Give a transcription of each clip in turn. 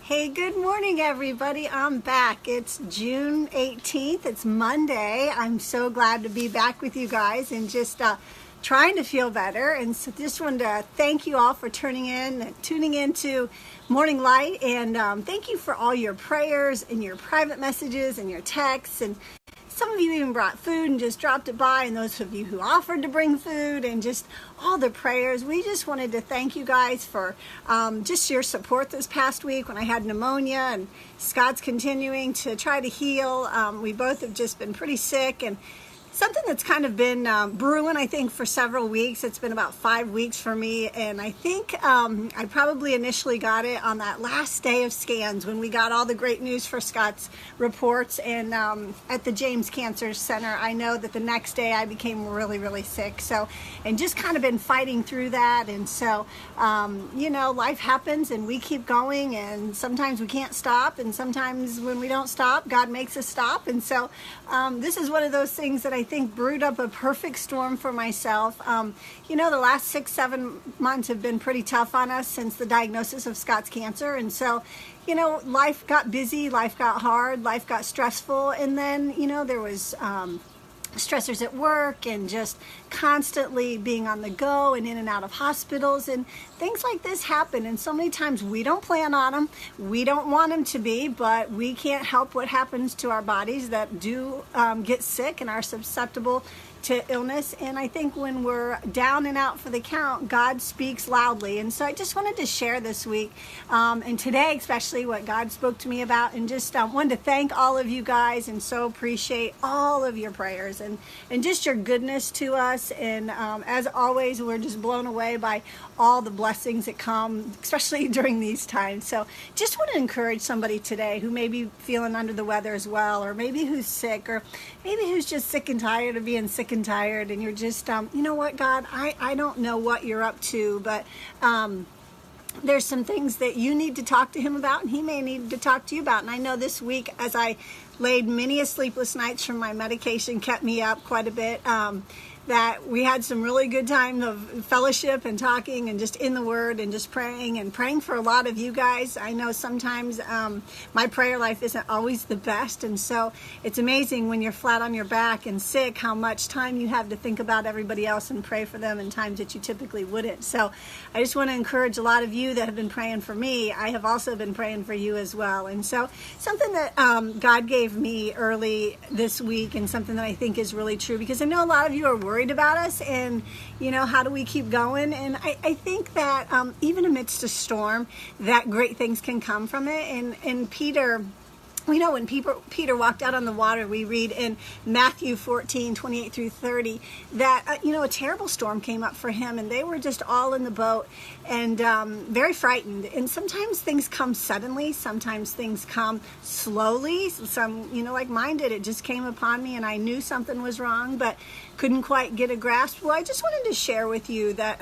Hey, good morning, everybody. I'm back. It's June 18th. It's Monday. I'm so glad to be back with you guys and just trying to feel better. And so just wanted to thank you all for tuning into Morning Light. And thank you for all your prayers and your private messages and your texts. And some of you even brought food and just dropped it by, and those of you who offered to bring food and just all the prayers. We just wanted to thank you guys for just your support this past week when I had pneumonia, and Scott's continuing to try to heal. We both have just been pretty sick, and something that's kind of been brewing, I think, for several weeks. It's been about 5 weeks for me, and I think I probably initially got it on that last day of scans when we got all the great news for Scott's reports, and at the James Cancer Center. I know that the next day I became really, really sick, and just kind of been fighting through that. And so, life happens and we keep going, and sometimes we can't stop, and sometimes when we don't stop, God makes us stop. And so this is one of those things that I think brewed up a perfect storm for myself. The last 6-7 months have been pretty tough on us since the diagnosis of Scott's cancer. And so, life got busy, life got hard, life got stressful. And then, there was stressors at work and just constantly being on the go and in and out of hospitals, and things like this happen. And so many times we don't plan on them, we don't want them to be, but we can't help what happens to our bodies that do get sick and are susceptible to illness. And I think when we're down and out for the count, God speaks loudly. And so I just wanted to share this week and today especially what God spoke to me about, and just wanted to thank all of you guys and so appreciate all of your prayers and just your goodness to us. And as always, we're just blown away by all the blessings that come, especially during these times. So just want to encourage somebody today who may be feeling under the weather as well, or maybe who's sick, or maybe who's just sick and tired of being sick and tired, and you're just, you know what, God, I don't know what you're up to, but there's some things that you need to talk to him about, and he may need to talk to you about. And I know this week, as I laid many a sleepless nights from my medication, kept me up quite a bit, that we had some really good time of fellowship and talking and just in the Word and just praying for a lot of you guys. I know sometimes my prayer life isn't always the best, and so it's amazing when you're flat on your back and sick how much time you have to think about everybody else and pray for them in times that you typically wouldn't. So I just want to encourage a lot of you that have been praying for me. I have also been praying for you as well. And so something that God gave me early this week, and something that I think is really true, because I know a lot of you are worried about us and how do we keep going. And I think that even amidst a storm, that great things can come from it. And Peter, we know when Peter walked out on the water, we read in Matthew 14:28-30 that a terrible storm came up for him, and they were just all in the boat and very frightened. And sometimes things come suddenly, sometimes things come slowly. Some, like mine did, it just came upon me and I knew something was wrong, but couldn't quite get a grasp. Well, I just wanted to share with you that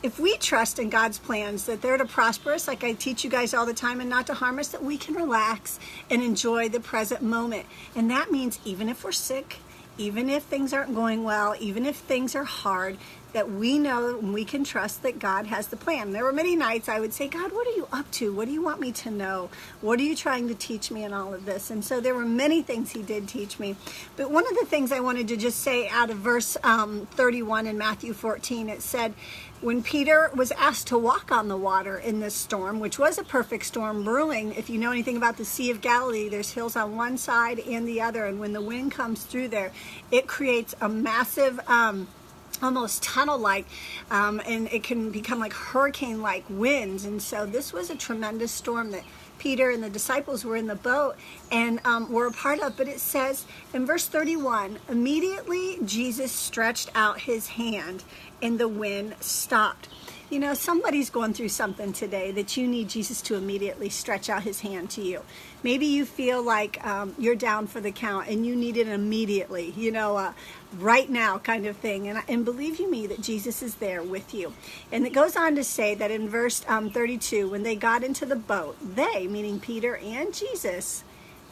if we trust in God's plans, that they're to prosper us, like I teach you guys all the time, and not to harm us, that we can relax and enjoy the present moment. And that means even if we're sick, even if things aren't going well, even if things are hard, that we know and we can trust that God has the plan. There were many nights I would say, God, what are you up to? What do you want me to know? What are you trying to teach me in all of this? And so there were many things he did teach me. But one of the things I wanted to just say out of verse 31 in Matthew 14, it said, when Peter was asked to walk on the water in this storm, which was a perfect storm brewing, if you know anything about the Sea of Galilee, there's hills on one side and the other. And when the wind comes through there, it creates a massive almost tunnel-like, and it can become like hurricane-like winds. And so this was a tremendous storm that Peter and the disciples were in the boat and were a part of. But it says in verse 31, immediately Jesus stretched out his hand and the wind stopped. Somebody's going through something today that you need Jesus to immediately stretch out his hand to you. Maybe you feel like you're down for the count and you need it immediately, right now kind of thing. And believe you me that Jesus is there with you. And it goes on to say that in verse 32, when they got into the boat, they, meaning Peter and Jesus,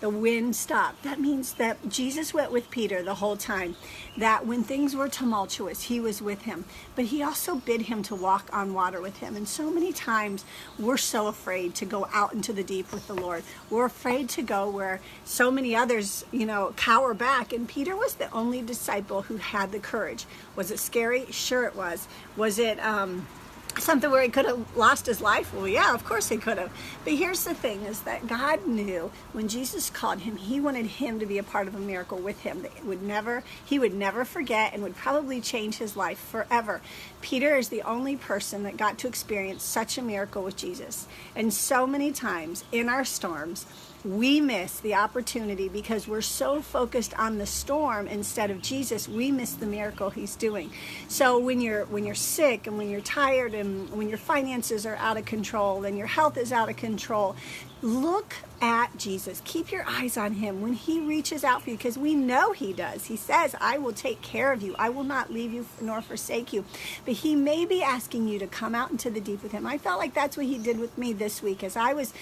the wind stopped. That means that Jesus went with Peter the whole time, that when things were tumultuous, he was with him. But he also bid him to walk on water with him. And so many times we're so afraid to go out into the deep with the Lord. We're afraid to go where so many others, cower back. And Peter was the only disciple who had the courage. Was it scary? Sure it was. Was it something where he could have lost his life? Well, yeah, of course he could have. But here's the thing, is that God knew when Jesus called him, he wanted him to be a part of a miracle with him that he would never forget and would probably change his life forever. Peter is the only person that got to experience such a miracle with Jesus. And so many times in our storms, we miss the opportunity because we're so focused on the storm instead of Jesus. We miss the miracle he's doing. So when you're sick and when you're tired and when your finances are out of control and your health is out of control, look at Jesus. Keep your eyes on him when he reaches out for you, because we know he does. He says, I will take care of you. I will not leave you nor forsake you. But he may be asking you to come out into the deep with him. I felt like that's what he did with me this week as I was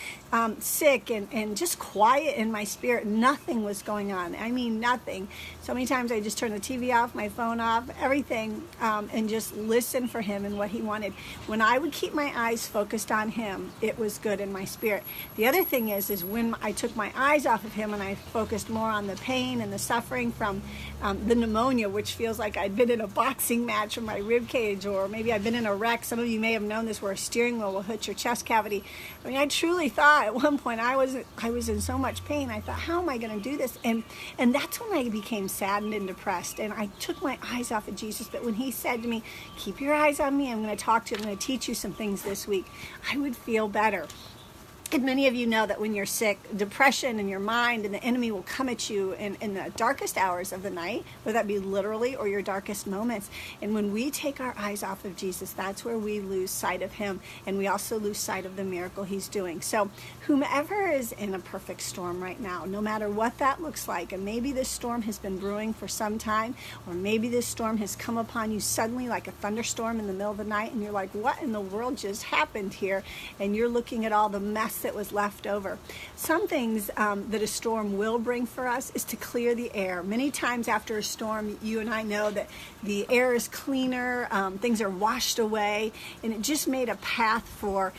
sick and just quiet in my spirit. Nothing was going on. I mean, nothing. So many times I just turned the TV off, my phone off, everything, and just listen for him and what he wanted. When I would keep my eyes focused on him, it was good in my spirit. The other thing is when I took my eyes off of him and I focused more on the pain and the suffering from the pneumonia, which feels like I'd been in a boxing match with my rib cage, or maybe I've been in a wreck. Some of you may have known this, where a steering wheel will hit your chest cavity. I mean, I truly thought at one point I was in so much pain. I thought, how am I going to do this? And that's when I became saddened and depressed, and I took my eyes off of Jesus. But when he said to me, keep your eyes on me, I'm going to talk to you, I'm going to teach you some things this week, I would feel better. And many of you know that when you're sick, depression in your mind and the enemy will come at you in the darkest hours of the night, whether that be literally or your darkest moments. And when we take our eyes off of Jesus, that's where we lose sight of him, and we also lose sight of the miracle he's doing. So whomever is in a perfect storm right now, no matter what that looks like, and maybe this storm has been brewing for some time, or maybe this storm has come upon you suddenly like a thunderstorm in the middle of the night, and you're like, what in the world just happened here? And you're looking at all the mess that was left over. Some things that a storm will bring for us is to clear the air. Many times after a storm, you and I know that the air is cleaner, things are washed away, and it just made a path for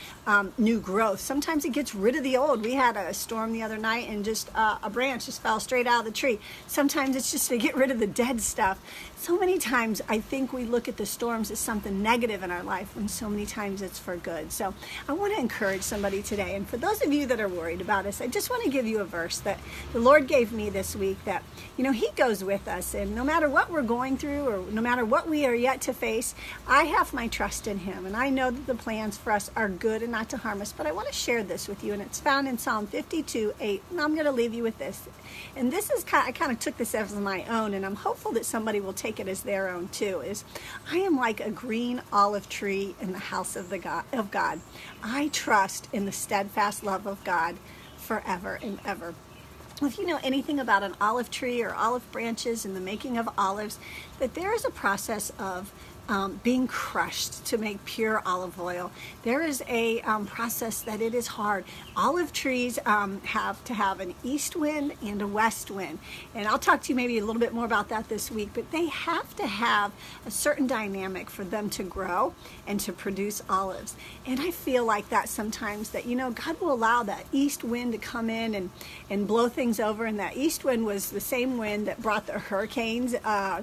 new growth. Sometimes it gets rid of the old. We had a storm the other night, and just a branch just fell straight out of the tree. Sometimes it's just to get rid of the dead stuff. So many times I think we look at the storms as something negative in our life, when so many times it's for good. So I want to encourage somebody today, and for those of you that are worried about us, I just want to give you a verse that the Lord gave me this week, that he goes with us, and no matter what we're going through, or no matter what we are yet to face, I have my trust in him, and I know that the plans for us are good and not to harm us. But I want to share this with you, and it's found in Psalm 52:8, and I'm going to leave you with this. And this is I kind of took this as my own, and I'm hopeful that somebody will take it as their own too. Is, I am like a green olive tree in the house of God. I trust in the steadfast love of God forever and ever. If you know anything about an olive tree or olive branches and the making of olives, that there is a process of being crushed to make pure olive oil. There is a process that it is hard. Olive trees have to have an east wind and a west wind. And I'll talk to you maybe a little bit more about that this week, but they have to have a certain dynamic for them to grow and to produce olives. And I feel like that sometimes, that, God will allow that east wind to come in and blow things over. And that east wind was the same wind that brought the hurricanes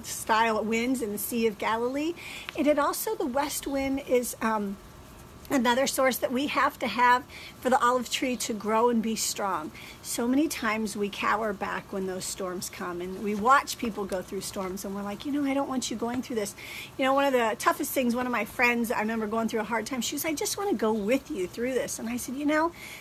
style winds in the Sea of Galilee. And it also, the west wind is another source that we have to have for the olive tree to grow and be strong. So many times we cower back when those storms come, and we watch people go through storms, and we're like, I don't want you going through this. One of the toughest things, one of my friends, I remember going through a hard time, she was, I just want to go with you through this. And I said,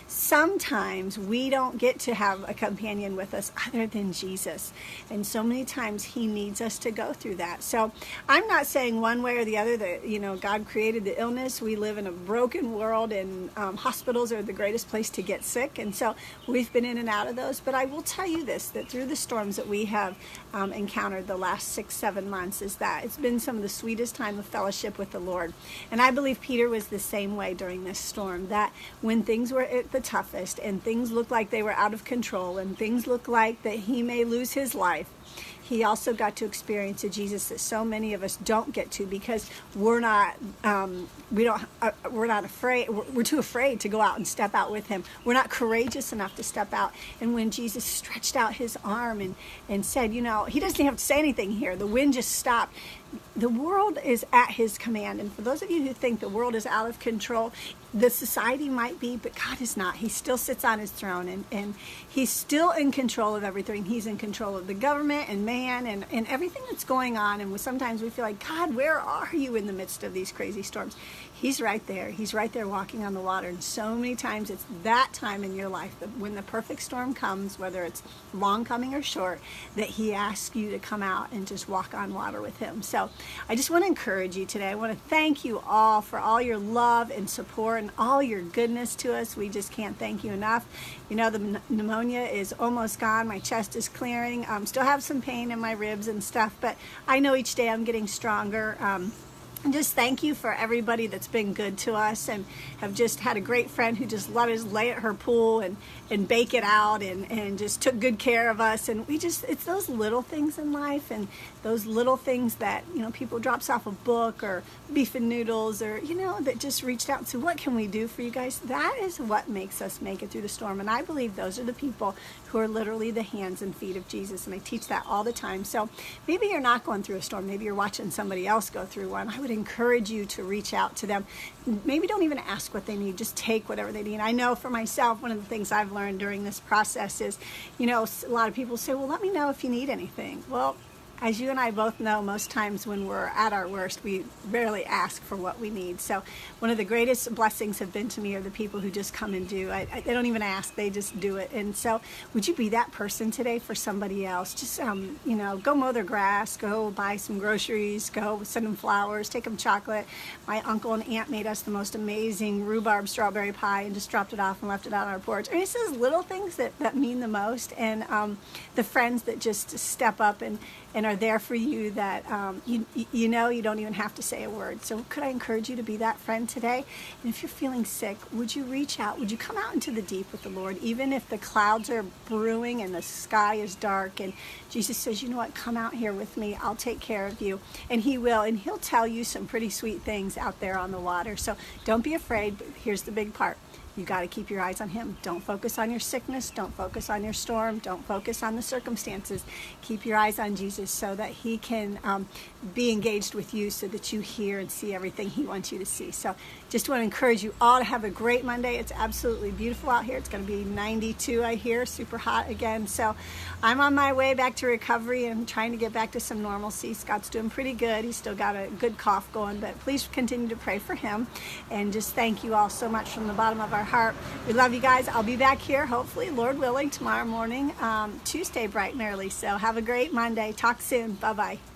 sometimes we don't get to have a companion with us other than Jesus. And so many times he needs us to go through that. So I'm not saying one way or the other that, God created the illness. We live in a broken world, and hospitals are the greatest place to get sick, and so we've been in and out of those. But I will tell you this, that through the storms that we have encountered the last 6-7 months, is that it's been some of the sweetest time of fellowship with the Lord. And I believe Peter was the same way during this storm, that when things were at the toughest and things looked like they were out of control and things looked like that he may lose his life, he also got to experience a Jesus that so many of us don't get to, because we're not afraid. We're too afraid to go out and step out with him. We're not courageous enough to step out. And when Jesus stretched out his arm and said, he doesn't have to say anything here. The wind just stopped. The world is at his command. And for those of you who think the world is out of control, the society might be, but God is not. He still sits on his throne, and he's still in control of everything. He's in control of the government and man and everything that's going on. And sometimes we feel like, God, where are you in the midst of these crazy storms? He's right there. He's right there walking on the water. And so many times it's that time in your life that when the perfect storm comes, whether it's long coming or short, that he asks you to come out and just walk on water with him. So I just want to encourage you today. I want to thank you all for all your love and support and all your goodness to us. We just can't thank you enough. The pneumonia is almost gone. My chest is clearing. Still have some pain in my ribs and stuff, but I know each day I'm getting stronger. And just thank you for everybody that's been good to us, and have just had a great friend who just let us lay at her pool and bake it out and just took good care of us. And it's those little things in life, and those little things that, people drops off a book or beef and noodles, or, that just reached out and said, what can we do for you guys? That is what makes us make it through the storm. And I believe those are the people who are literally the hands and feet of Jesus. And I teach that all the time. So maybe you're not going through a storm. Maybe you're watching somebody else go through one. I would encourage you to reach out to them. Maybe don't even ask what they need. Just take whatever they need. I know for myself, one of the things I've learned during this process is, a lot of people say, well, let me know if you need anything. Well, as you and I both know, most times when we're at our worst, we rarely ask for what we need. So one of the greatest blessings have been to me are the people who just come and do. They don't even ask, they just do it. And so would you be that person today for somebody else? Just, go mow their grass, go buy some groceries, go send them flowers, take them chocolate. My uncle and aunt made us the most amazing rhubarb strawberry pie and just dropped it off and left it out on our porch. I mean, it's those little things that mean the most. And the friends that just step up and are there for you, that you don't even have to say a word. So could I encourage you to be that friend today? And if you're feeling sick, would you reach out? Would you come out into the deep with the Lord, even if the clouds are brewing and the sky is dark, and Jesus says, you know what, come out here with me, I'll take care of you. And he will, and he'll tell you some pretty sweet things out there on the water. So don't be afraid, but here's the big part. You got to keep your eyes on him. Don't focus on your sickness. Don't focus on your storm. Don't focus on the circumstances. Keep your eyes on Jesus so that he can be engaged with you, so that you hear and see everything he wants you to see. So just want to encourage you all to have a great Monday. It's absolutely beautiful out here. It's going to be 92, I hear, super hot again. So I'm on my way back to recovery and trying to get back to some normalcy. Scott's doing pretty good. He's still got a good cough going, but please continue to pray for him. And just thank you all so much from the bottom of our heart. We love you guys. I'll be back here, hopefully, Lord willing, tomorrow morning, Tuesday, bright and early. So have a great Monday. Talk soon. Bye-bye.